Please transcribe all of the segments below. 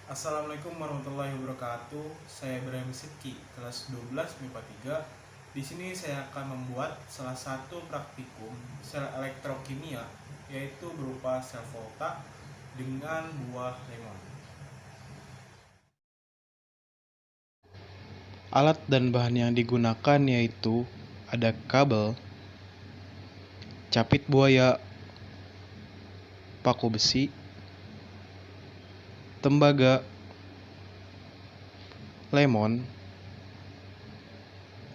Assalamualaikum warahmatullahi wabarakatuh. Saya Ibrahim Sidki, kelas 12 MIPA 3. Di sini saya akan membuat salah satu praktikum sel elektrokimia, yaitu berupa sel volta dengan buah lemon. Alat dan bahan yang digunakan yaitu ada kabel, capit buaya, paku besi, tembaga, lemon,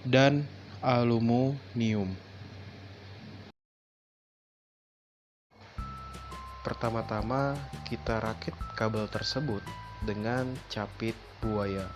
dan aluminium. Pertama-tama kita rakit kabel tersebut dengan capit buaya.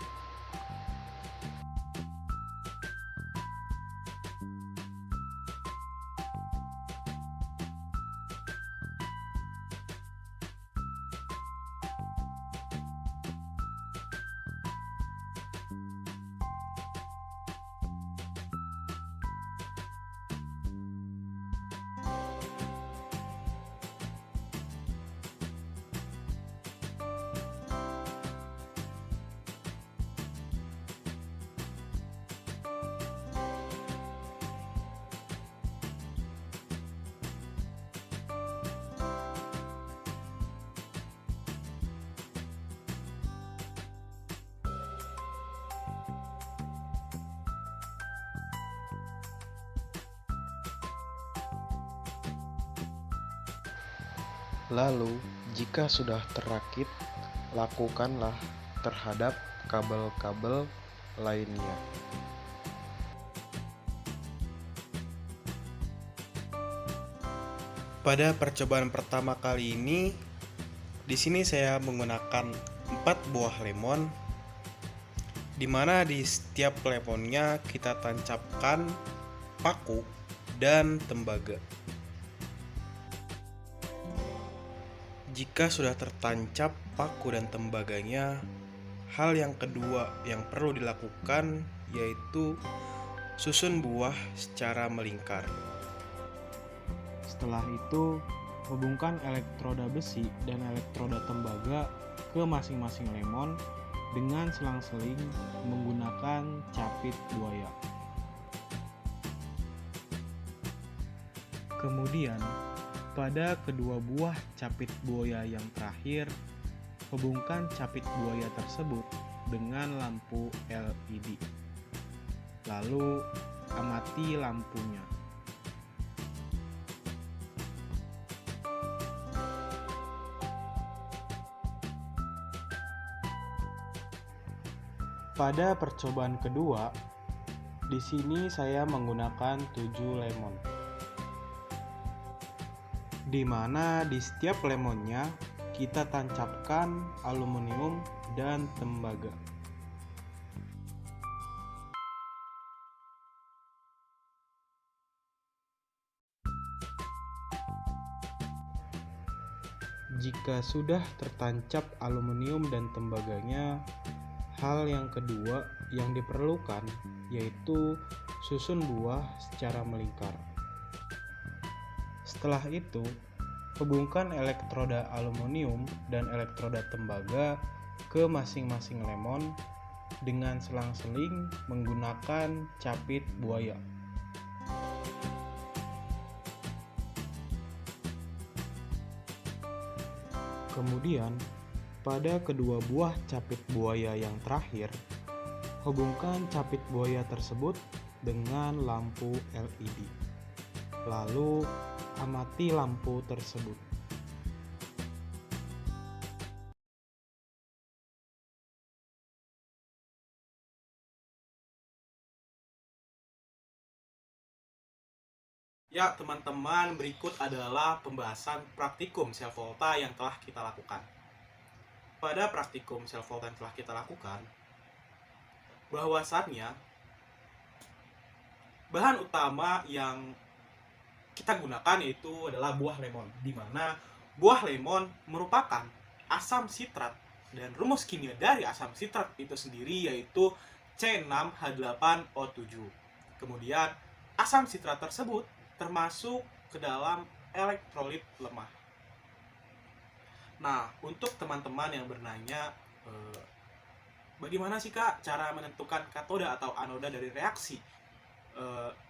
Lalu, jika sudah terrakit, lakukanlah terhadap kabel-kabel lainnya. Pada percobaan pertama kali ini, di sini saya menggunakan 4 buah lemon, di mana di setiap lemonnya kita tancapkan paku dan tembaga. Jika sudah tertancap paku dan tembaganya, hal yang kedua yang perlu dilakukan yaitu susun buah secara melingkar. Setelah itu, hubungkan elektroda besi dan elektroda tembaga ke masing-masing lemon dengan selang-seling menggunakan capit buaya. Kemudian, pada kedua buah capit buaya yang terakhir, hubungkan capit buaya tersebut dengan lampu LED. Lalu, amati lampunya. Pada percobaan kedua, di sini saya menggunakan 7 lemon, di mana di setiap lemonnya kita tancapkan aluminium dan tembaga. Jika sudah tertancap aluminium dan tembaganya, hal yang kedua yang diperlukan yaitu susun buah secara melingkar. Setelah itu, hubungkan elektroda aluminium dan elektroda tembaga ke masing-masing lemon dengan selang-seling menggunakan capit buaya. Kemudian, pada kedua buah capit buaya yang terakhir, hubungkan capit buaya tersebut dengan lampu LED. Lalu, amati lampu tersebut. Ya, teman-teman, berikut adalah pembahasan praktikum sel volta yang telah kita lakukan. Pada praktikum sel volta yang telah kita lakukan, bahwasannya bahan utama yang kita gunakan yaitu adalah buah lemon, di mana buah lemon merupakan asam sitrat, dan rumus kimia dari asam sitrat itu sendiri yaitu C6H8O7. Kemudian asam sitrat tersebut termasuk ke dalam elektrolit lemah. Nah, untuk teman-teman yang bertanya Eh, Bagaimana sih Kak cara menentukan katoda atau anoda dari reaksi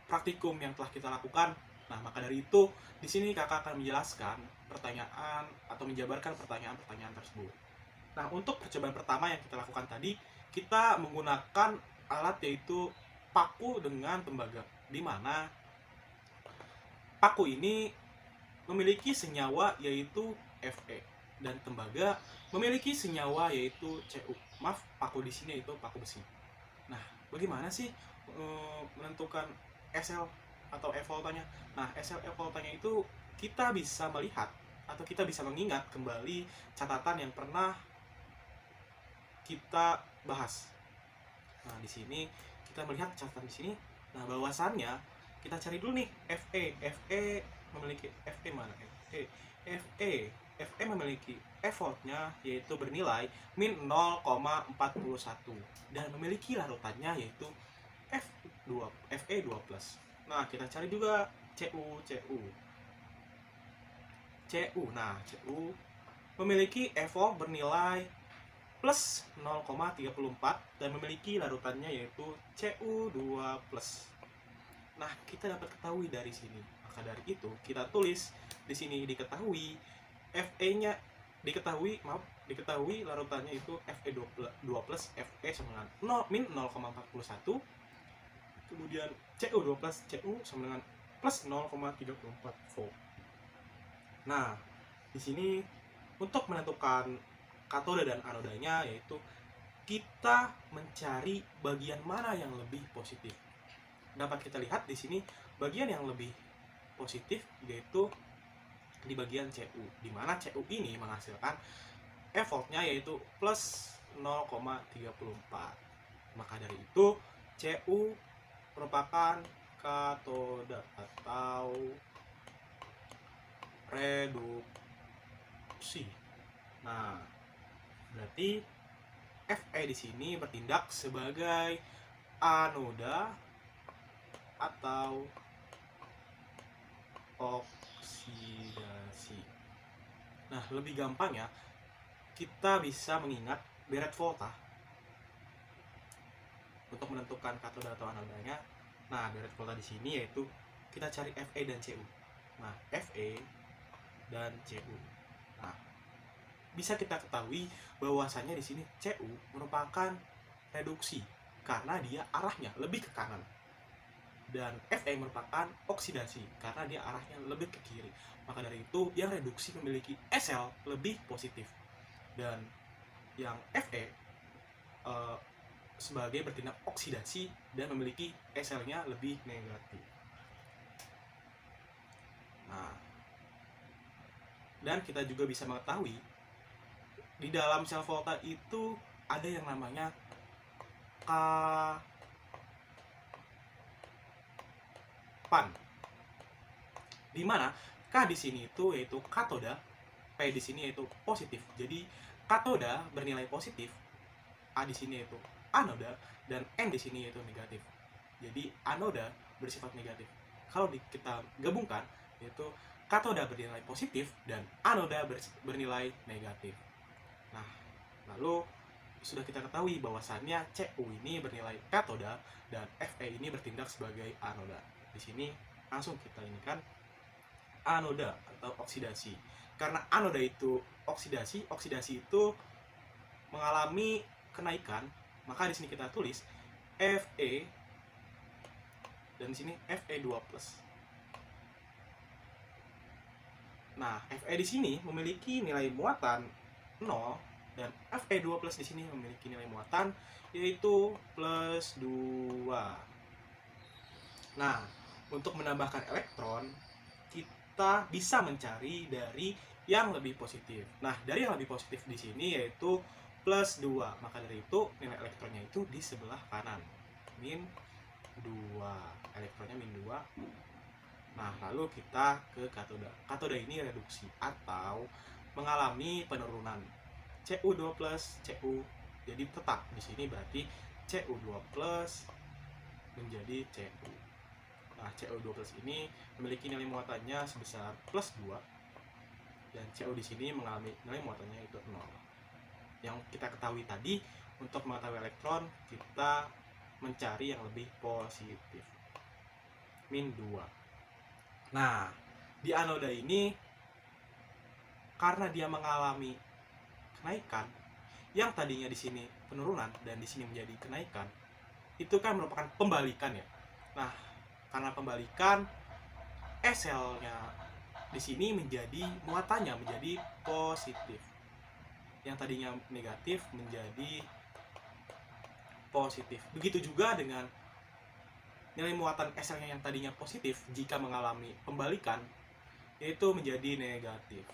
praktikum yang telah kita lakukan? Nah, maka dari itu di sini Kakak akan menjelaskan pertanyaan atau menjabarkan pertanyaan-pertanyaan tersebut. Nah, untuk percobaan pertama yang kita lakukan tadi, kita menggunakan alat yaitu paku dengan tembaga, di mana paku ini memiliki senyawa yaitu Fe dan tembaga memiliki senyawa yaitu Cu. Maaf, paku di sini itu paku besi. Nah, bagaimana sih menentukan SL atau E voltanya? Nah, SL E voltanya itu kita bisa melihat atau kita bisa mengingat kembali catatan yang pernah kita bahas. Nah, di sini kita melihat catatan di sini. Nah, bahwasannya kita cari dulu nih Fe memiliki Fe mana? Fe memiliki E voltnya yaitu bernilai min 0,41 dan memiliki larutannya yaitu Fe2+. Nah, kita cari juga Cu. Nah, Cu memiliki E volt bernilai plus 0,34 dan memiliki larutannya yaitu Cu2+. Nah, kita dapat ketahui dari sini. Maka dari itu, kita tulis di sini diketahui Fe-nya diketahui larutannya itu Fe2+, Fe sama dengan min 0,41, kemudian Cu2+, Cu sama dengan plus 0,34 volt. Nah, di sini untuk menentukan katoda dan anodanya yaitu kita mencari bagian mana yang lebih positif. Dapat kita lihat di sini bagian yang lebih positif yaitu di bagian Cu, di mana Cu ini menghasilkan E voltnya yaitu plus 0,34. Maka dari itu Cu merupakan katoda atau reduksi. Nah, berarti Fe di sini bertindak sebagai anoda atau oksidasi. Nah, lebih gampang ya, kita bisa mengingat deret volta untuk menentukan katoda atau anodanya. Nah, deret volta di sini yaitu kita cari Fe dan Cu. Nah, Fe dan Cu. Nah, bisa kita ketahui bahwasannya di sini Cu merupakan reduksi karena dia arahnya lebih ke kanan. Dan Fe merupakan oksidasi karena dia arahnya lebih ke kiri. Maka dari itu yang reduksi memiliki SL lebih positif dan yang Fe sebagai bertindak oksidasi dan memiliki SL-nya lebih negatif. Nah, dan kita juga bisa mengetahui di dalam sel volta itu ada yang namanya kapan, di mana K di sini itu yaitu katoda, P di sini yaitu positif. Jadi katoda bernilai positif, A di sini yaitu anoda, dan N di sini yaitu negatif. Jadi anoda bersifat negatif. Kalau kita gabungkan yaitu katoda bernilai positif dan anoda bernilai negatif. Nah, lalu sudah kita ketahui bahwasannya Cu ini bernilai katoda dan Fe ini bertindak sebagai anoda. Di sini langsung kita ini kan anoda atau oksidasi. Karena anoda itu oksidasi itu mengalami kenaikan, maka di sini kita tulis Fe dan di sini Fe2+. Nah, Fe di sini memiliki nilai muatan 0 dan Fe2+ di sini memiliki nilai muatan yaitu plus 2. Nah, untuk menambahkan elektron kita bisa mencari dari yang lebih positif. Nah, dari yang lebih positif di sini yaitu plus 2. Maka dari itu nilai elektronnya itu di sebelah kanan. Min 2. Elektronnya min 2. Nah, lalu kita ke katoda. Katoda ini reduksi atau mengalami penurunan. Cu2+, Cu jadi tetap di sini berarti Cu2+ menjadi Cu. Nah, Cu2+ ini memiliki nilai muatannya sebesar plus 2 dan Cu di sini mengalami nilai muatannya itu 0. yang kita ketahui tadi, untuk mengetahui elektron kita mencari yang lebih positif, min 2. Nah, di anoda ini karena dia mengalami kenaikan, yang tadinya di sini penurunan dan di sini menjadi kenaikan, itu kan merupakan pembalikan ya. Nah, karena pembalikan, SL-nya di sini menjadi muatannya menjadi positif. Yang tadinya negatif menjadi positif. Begitu juga dengan nilai muatan SL-nya yang tadinya positif jika mengalami pembalikan, yaitu menjadi negatif.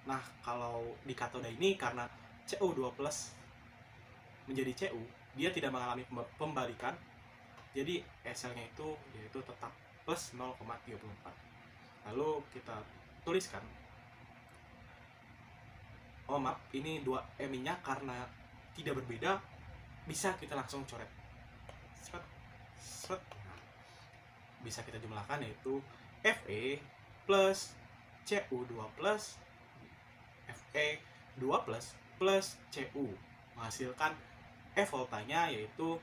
Nah, kalau di katoda ini karena Cu2+ menjadi Cu, dia tidak mengalami pembalikan, jadi SL-nya itu yaitu tetap plus 0,34. Lalu kita tuliskan, maaf, ini 2M-nya karena tidak berbeda, bisa kita langsung coret. Nah, bisa kita jumlahkan, yaitu Fe plus Cu2 plus Fe2 plus Cu, menghasilkan E voltanya yaitu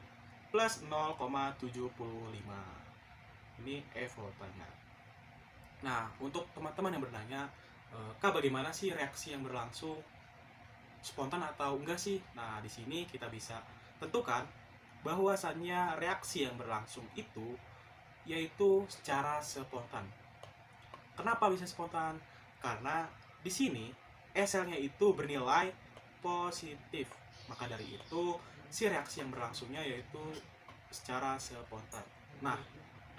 plus 0,75. Ini E voltanya. Nah, untuk teman-teman yang bertanya, Kak, bagaimana sih reaksi yang berlangsung, spontan atau enggak sih? Nah, di sini kita bisa tentukan bahwasannya reaksi yang berlangsung itu yaitu secara spontan. Kenapa bisa spontan? Karena di sini SL-nya itu bernilai positif. Maka dari itu si reaksi yang berlangsungnya yaitu secara spontan. Nah,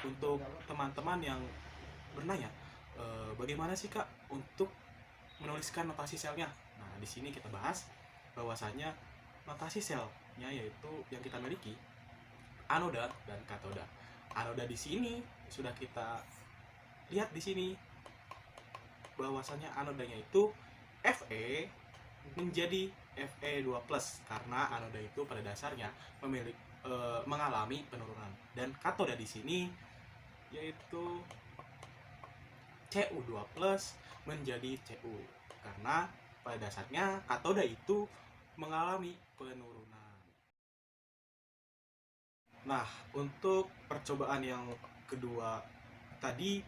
untuk teman-teman yang bertanya, bagaimana sih Kak untuk menuliskan notasi selnya? Nah, di sini kita bahas bahwasanya notasi selnya yaitu yang kita miliki anoda dan katoda. Anoda di sini sudah kita lihat di sini bahwasanya anodanya itu Fe menjadi Fe2+ karena anoda itu pada dasarnya mengalami penurunan, dan katoda di sini yaitu Cu2+ menjadi Cu karena pada dasarnya katoda itu mengalami penurunan. Nah, untuk percobaan yang kedua tadi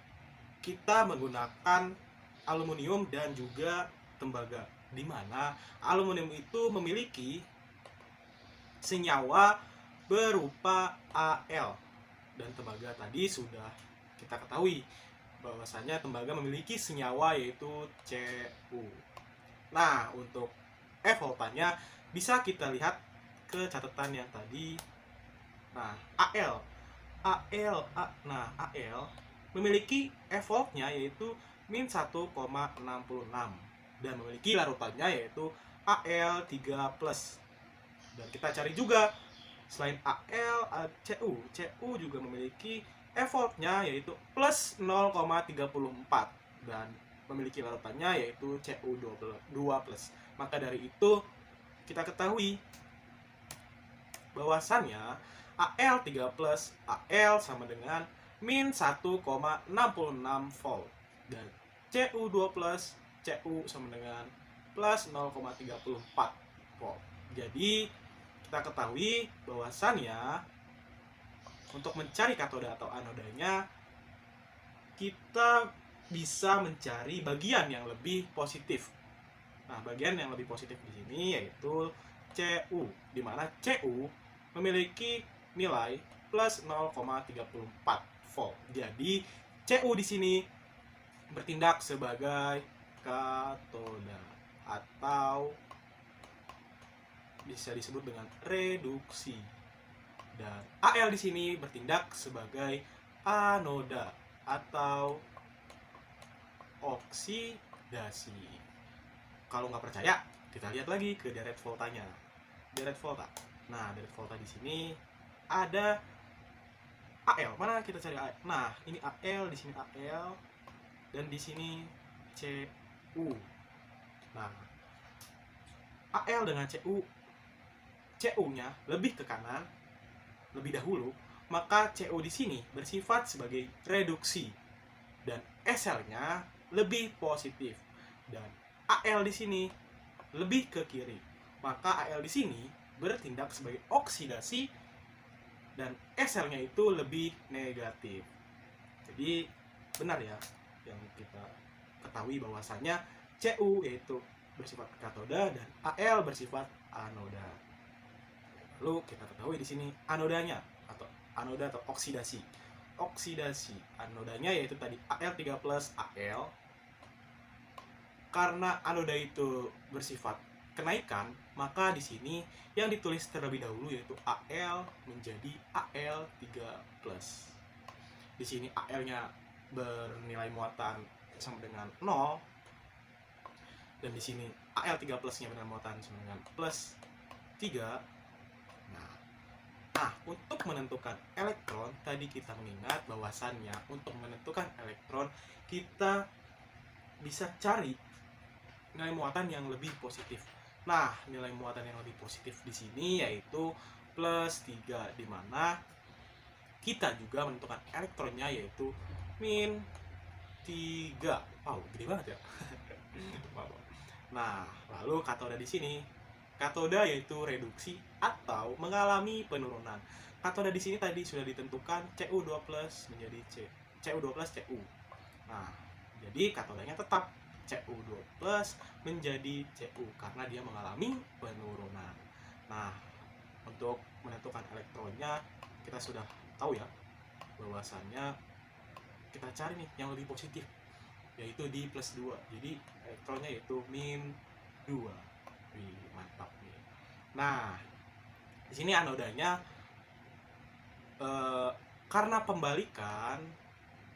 kita menggunakan aluminium dan juga tembaga, di mana aluminium itu memiliki senyawa berupa Al, dan tembaga tadi sudah kita ketahui bahwasanya tembaga memiliki senyawa yaitu Cu. Nah, untuk E voltanya bisa kita lihat ke catatan yang tadi. Nah, Al memiliki E voltnya yaitu min 1,66 dan memiliki larutannya yaitu Al3+. Dan kita cari juga selain Al, Cu juga memiliki E voltnya yaitu plus 0,34 dan memiliki larutannya yaitu Cu2+. Maka dari itu kita ketahui bahwasannya Al3+, Al sama dengan min 1,66 volt, dan Cu2+, Cu sama dengan plus 0,34 volt. Jadi kita ketahui bahwasannya untuk mencari katoda atau anodanya kita bisa mencari bagian yang lebih positif. Nah, bagian yang lebih positif di sini yaitu Cu, di mana Cu memiliki nilai plus 0,34 volt. Jadi Cu di sini bertindak sebagai katoda atau bisa disebut dengan reduksi. Dan Al di sini bertindak sebagai anoda atau oksidasi. Kalau nggak percaya, kita lihat lagi ke deret voltanya. Deret volta. Nah, deret volta di sini ada Al. Mana kita cari Al? Nah, ini Al, di sini Al, dan di sini Cu. Nah, Al dengan Cu-nya lebih ke kanan lebih dahulu, maka Cu di sini bersifat sebagai reduksi dan SL-nya lebih positif, dan Al di sini lebih ke kiri. Maka Al di sini bertindak sebagai oksidasi dan SL-nya itu lebih negatif. Jadi benar ya yang kita ketahui bahwasanya Cu yaitu bersifat katoda dan Al bersifat anoda. Lalu kita ketahui di sini anodanya atau anoda atau oksidasi. Oksidasi anodanya yaitu tadi Al3 plus Al. Karena anoda itu bersifat kenaikan, maka di sini yang ditulis terlebih dahulu yaitu Al menjadi Al3 plus. Di sini Al-nya bernilai muatan sama dengan 0, dan di sini Al3 plusnya bernilai muatan sama dengan plus 3. Nah, untuk menentukan elektron, tadi kita mengingat bahwasannya untuk menentukan elektron kita bisa cari nilai muatan yang lebih positif. Nah, nilai muatan yang lebih positif di sini yaitu plus 3, di mana kita juga menentukan elektronnya yaitu min 3. Wow, gede banget ya. Nah, lalu katoda di sini. Katoda yaitu reduksi atau mengalami penurunan. Katoda di sini tadi sudah ditentukan Cu2+ menjadi Cu2+ Cu. Nah, jadi katodanya tetap Cu2+ menjadi Cu karena dia mengalami penurunan. Nah, untuk menentukan elektronnya kita sudah tahu ya bahwasannya kita cari nih yang lebih positif yaitu di plus 2. Jadi elektronnya yaitu min 2. Wih, mantap nih. Nah, di sini anodanya karena pembalikan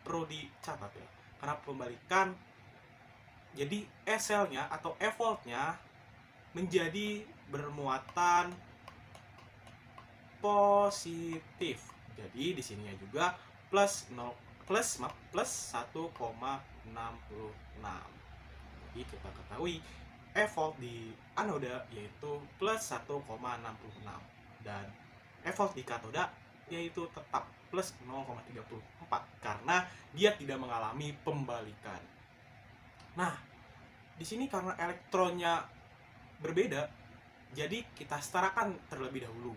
perlu dicatat ya. Karena pembalikan jadi SL-nya atau E-voltnya menjadi bermuatan positif. Jadi di sininya juga plus 1,66. Jadi kita ketahui E-volt di anoda yaitu plus 1,66 dan E-volt di katoda yaitu tetap plus 0,34 karena dia tidak mengalami pembalikan. Nah, di sini karena elektronnya berbeda, jadi kita setarakan terlebih dahulu.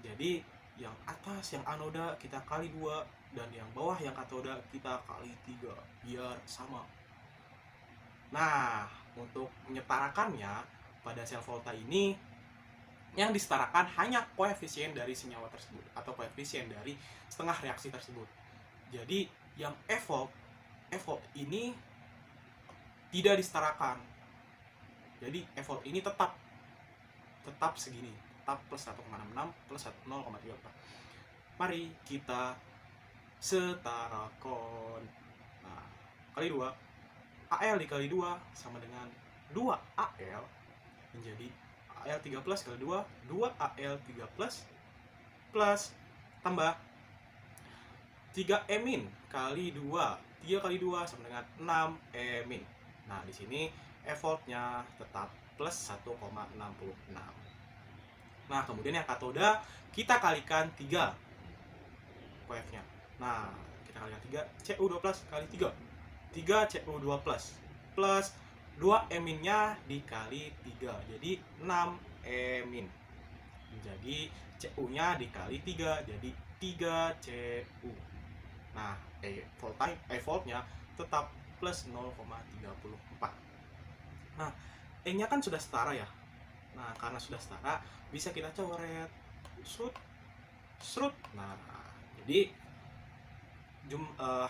Jadi yang atas yang anoda kita kali 2 dan yang bawah yang katoda kita kali 3 biar sama. Nah, untuk menyetarakannya pada sel volta ini yang disetarakan hanya koefisien dari senyawa tersebut atau koefisien dari setengah reaksi tersebut. Jadi yang E-volt ini tidak disetarakan. Jadi E-volt ini tetap segini, tetap plus 1,66 plus 0,34. Mari kita setarakan. Nah, kali 2 Al dikali 2 sama dengan 2Al menjadi Al3 plus kali 2 2Al3 plus tambah 3E min kali 2 3 kali 2 sama dengan 6E min. Nah, di sini E-voltnya tetap plus 1,66. Nah, kemudian yang katoda kita kalikan 3 koefnya. Nah, kita kalikan 3 Cu2+ kali 3 Cu2+ plus 2E minnya dikali 3 jadi 6E min. Jadi Cu nya dikali 3 jadi 3 Cu. Nah, E-voltnya tetap plus 0,34. Nah, E-nya kan sudah setara ya. Nah, karena sudah setara bisa kita coret srut. Nah, jadi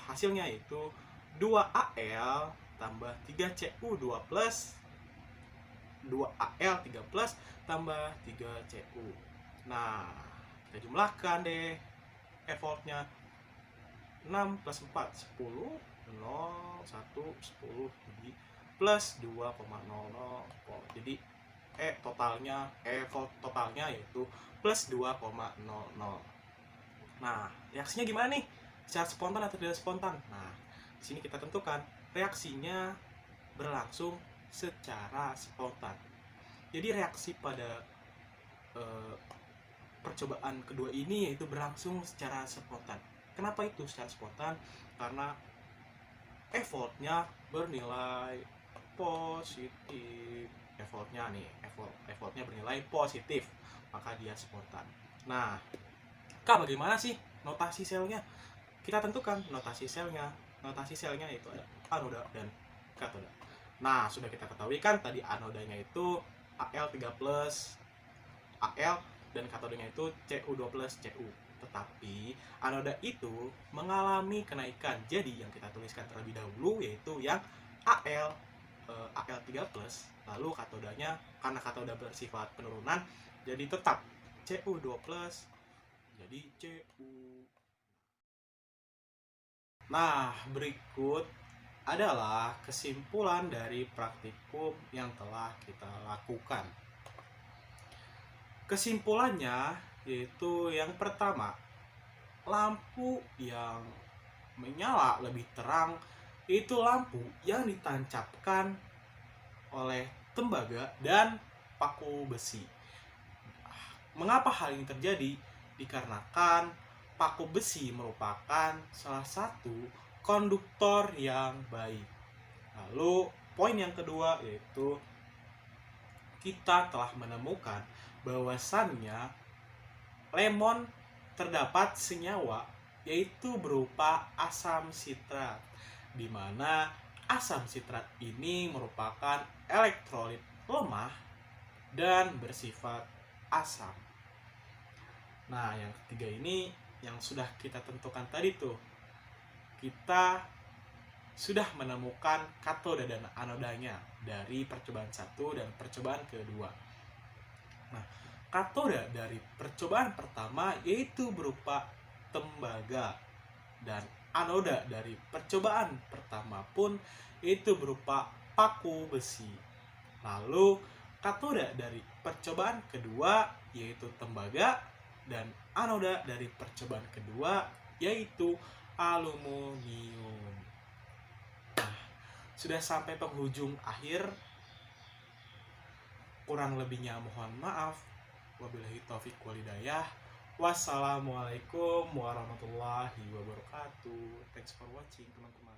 hasilnya itu 2Al tambah 3Cu2 plus 2Al3 plus tambah 3Cu. Nah, kita jumlahkan deh E-voltnya. 6 plus 4 10 0 1 10 jadi plus 2,00. Jadi E-volt totalnya yaitu plus 2,00. Nah, reaksinya gimana nih? Secara spontan atau tidak spontan? Nah, di sini kita tentukan reaksinya berlangsung secara spontan. Jadi reaksi pada percobaan kedua ini yaitu berlangsung secara spontan. Kenapa itu secara spontan? Karena E-voltnya bernilai positif. e-voltnya bernilai positif, maka dia spontan. Nah, Kak, bagaimana sih notasi selnya? Kita tentukan notasi selnya. Notasi selnya itu ada anoda dan katoda. Nah, sudah kita ketahui kan tadi anodanya itu Al3+, Al, dan katodanya itu Cu2+, Cu. Tetapi anoda itu mengalami kenaikan. Jadi yang kita tuliskan terlebih dahulu yaitu yang Al, Al3+, lalu katodanya karena katoda bersifat penurunan jadi tetap Cu2+, jadi Cu. Nah, berikut adalah kesimpulan dari praktikum yang telah kita lakukan. Kesimpulannya yaitu yang pertama, lampu yang menyala lebih terang itu lampu yang ditancapkan oleh tembaga dan paku besi. Mengapa hal ini terjadi? Dikarenakan paku besi merupakan salah satu konduktor yang baik. Lalu poin yang kedua yaitu kita telah menemukan bahwasannya lemon terdapat senyawa yaitu berupa asam sitrat, di mana asam sitrat ini merupakan elektrolit lemah dan bersifat asam. Nah, yang ketiga ini yang sudah kita tentukan tadi tuh, kita sudah menemukan katoda dan anodanya dari percobaan 1 dan percobaan kedua. Nah, katoda dari percobaan pertama yaitu berupa tembaga, dan anoda dari percobaan pertama pun itu berupa paku besi. Lalu katoda dari percobaan kedua yaitu tembaga, dan anoda dari percobaan kedua yaitu aluminium. Nah, sudah sampai penghujung akhir. Kurang lebihnya mohon maaf. Wabillahi taufiq wal hidayah. Wassalamualaikum warahmatullahi wabarakatuh. Thanks for watching, teman-teman.